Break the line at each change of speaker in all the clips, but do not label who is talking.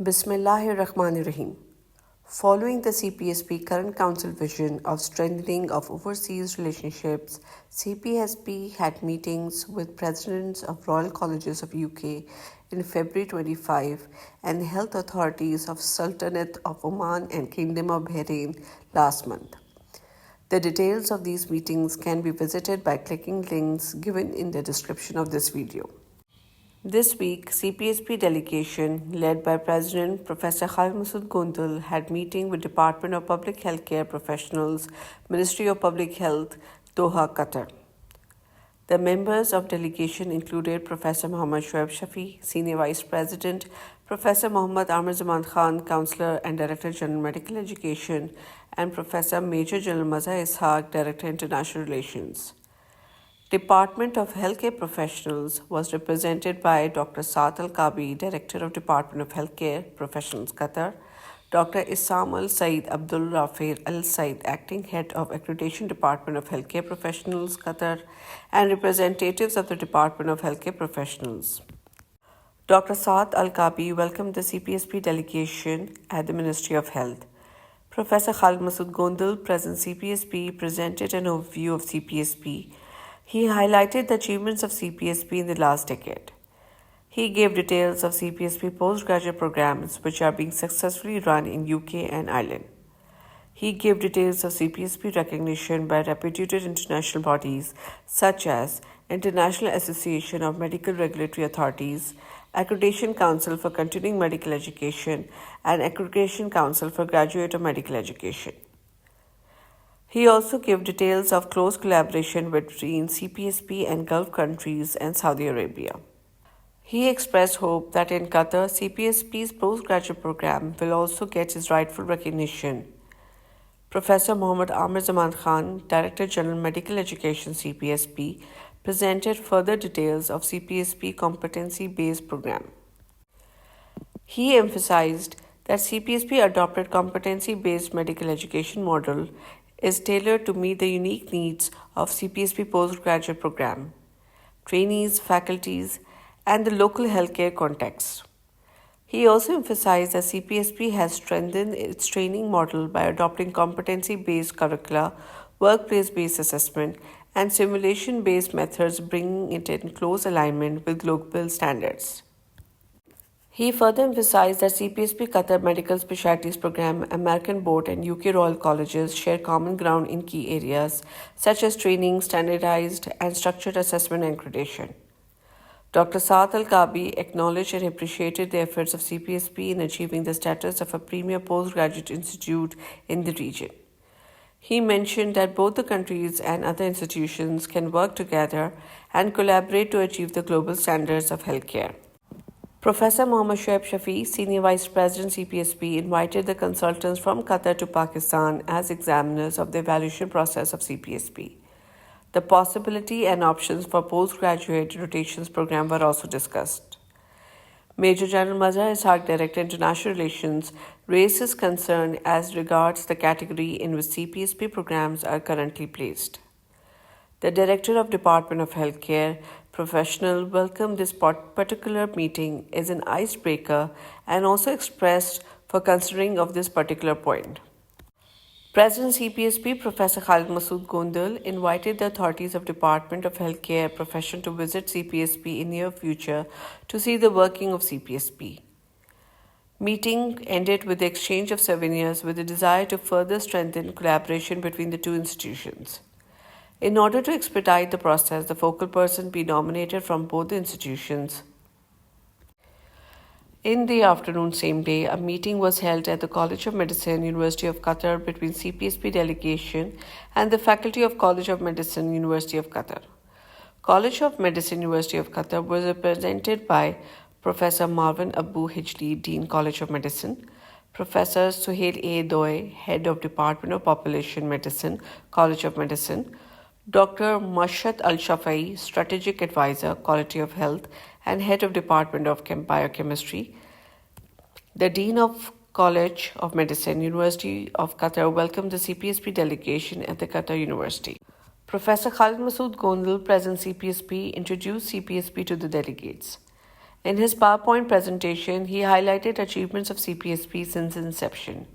Bismillahirrahmanirrahim. Following the CPSP current council vision of strengthening of overseas relationships, Cpsp had meetings with presidents of Royal Colleges of UK in February 25 and health authorities of Sultanate of Oman and Kingdom of Bahrain last month. The details of these meetings can be visited by clicking links given in the description of this video. This week, Cpsp delegation, led by President Professor M.GONDAL, had meeting with Department of Public Healthcare professionals, Ministry of Public Health, Doha, Qatar. The members of delegation included Professor Muhammad Shoaib Shafi, Senior Vice President, Professor Muhammad Amir Zaman Khan, Counselor and Director General Medical Education, and Professor Major General Mazhar Ishaq, Director International Relations. Department of Healthcare Professionals was represented by Dr. Saad Al-Kabi, Director of Department of Healthcare Professionals, Qatar, Dr. Issam Al-Said Abdul Rafir Al-Said, Acting Head of Accreditation Department of Healthcare Professionals, Qatar, and representatives of the Department of Healthcare Professionals. Dr. Saad Al-Kabi welcomed the Cpsp delegation at the Ministry of Health. Professor Khalid Masood Gondal, President Cpsp, presented an overview of Cpsp. He highlighted the achievements of Cpsp in the last decade. He gave details of Cpsp postgraduate programs which are being successfully run in UK and Ireland. He gave details of Cpsp recognition by reputed international bodies such as International Association of Medical Regulatory Authorities, Accreditation Council for Continuing Medical Education, and Accreditation Council for Graduate of Medical Education. He also gave details of close collaboration between Cpsp and Gulf countries and Saudi Arabia. He expressed hope that in Qatar, Cpsp's postgraduate program will also get its rightful recognition. Professor Muhammad Amir Zaman Khan, Director General Medical Education Cpsp, presented further details of Cpsp competency-based program. He emphasized that Cpsp adopted competency-based medical education model is tailored to meet the unique needs of Cpsp postgraduate program, trainees, faculties, and the local healthcare context. He also emphasized that Cpsp has strengthened its training model by adopting competency-based curricula, workplace-based assessment, and simulation-based methods, bringing it in close alignment with global standards. He further emphasized that Cpsp Qatar Medical Specialties Program, American Board, and UK Royal Colleges share common ground in key areas such as training, standardized and structured assessment and accreditation. Dr. Saad Al-Kabi acknowledged and appreciated the efforts of Cpsp in achieving the status of a premier postgraduate institute in the region. He mentioned that both the countries and other institutions can work together and collaborate to achieve the global standards of healthcare. Professor Muhammad Shoaib Shafi, Senior Vice President Cpsp, invited the consultants from Qatar to Pakistan as examiners of the evaluation process of Cpsp. The possibility and options for postgraduate rotations program were also discussed. Major General Mazhar Ishaq, Director International Relations, raised his concern as regards the category in which Cpsp programs are currently placed. The Director of Department of Healthcare Professional welcomed this particular meeting as an icebreaker and also expressed for considering of this particular point. President Cpsp Professor Khalid Masood Gondal invited the authorities of Department of Healthcare profession to visit Cpsp in near future to see the working of Cpsp. Meeting ended with the exchange of souvenirs with a desire to further strengthen collaboration between the two institutions. In order to expedite the process, the focal person be nominated from both the institutions. In the afternoon same day, a meeting was held at the College of Medicine, University of Qatar between Cpsp delegation and the Faculty of College of Medicine, University of Qatar. College of Medicine, University of Qatar was represented by Professor Marwan Abu Hijli, Dean College of Medicine, Professor Suhail A. Doi, Head of Department of Population Medicine, College of Medicine, Dr. Mashat Al-Shafai, Strategic Advisor, Quality of Health, and Head of Department of Biochemistry. The Dean of College of Medicine, University of Qatar, welcomed the Cpsp delegation at the Qatar University. Professor Khalid Masood Gondal, President Cpsp, introduced Cpsp to the delegates. In his PowerPoint presentation, he highlighted achievements of CPSP since inception.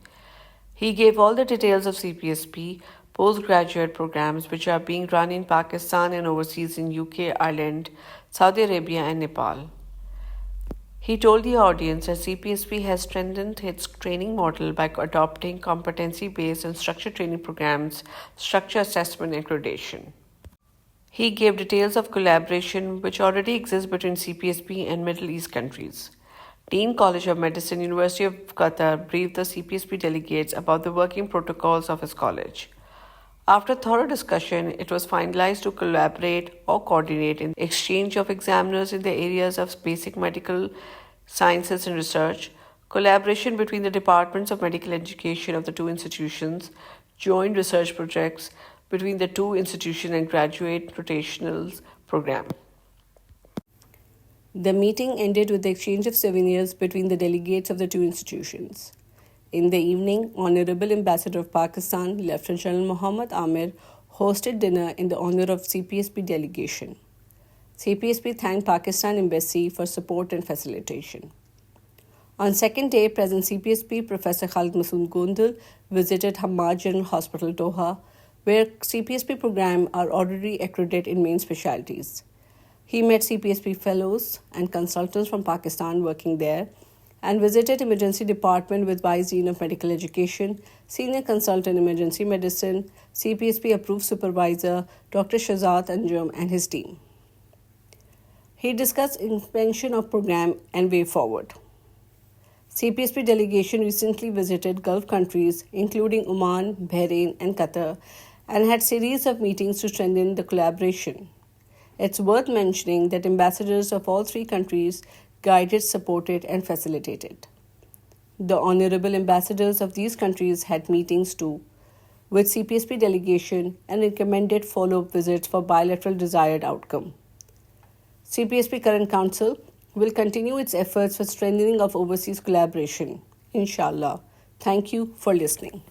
He gave all the details of CPSP postgraduate programs which are being run in Pakistan and overseas in UK, Ireland, Saudi Arabia, and Nepal. He told the audience that CPSP has strengthened its training model by adopting competency-based and structured training programs, structure assessment, and accreditation. He gave details of collaboration which already exists between CPSP and Middle East countries. Dean College of Medicine, University of Qatar briefed the CPSP delegates about the working protocols of his college. After thorough discussion, it was finalized to collaborate or coordinate in exchange of examiners in the areas of basic medical sciences and research, collaboration between the departments of medical education of the two institutions, joint research projects between the two institutions, and graduate rotational program. The meeting ended with the exchange of souvenirs between the delegates of the two institutions. In the evening, Honorable Ambassador of Pakistan, Lieutenant General Muhammad Amir, hosted dinner in the honor of CPSP delegation. CPSP thanked Pakistan Embassy for support and facilitation. On second day, President CPSP Professor Khalid M.GONDAL visited Hamad General Hospital, Doha, where CPSP programs are already accredited in main specialties. He met CPSP fellows and consultants from Pakistan working there and visited emergency department with Vice Dean of Medical Education, Senior Consultant Emergency Medicine, CPSP approved supervisor Dr. Shahzad Anjum and his team. He discussed expansion of program and way forward. CPSP delegation recently visited Gulf countries including Oman, Bahrain and Qatar and had series of meetings to strengthen the collaboration. It's worth mentioning that ambassadors of all three countries guided, supported, and facilitated. The honorable ambassadors of these countries had meetings too with CPSP delegation and recommended follow-up visits for bilateral desired outcome. CPSP Current Council will continue its efforts for strengthening of overseas collaboration. Inshallah. Thank you for listening.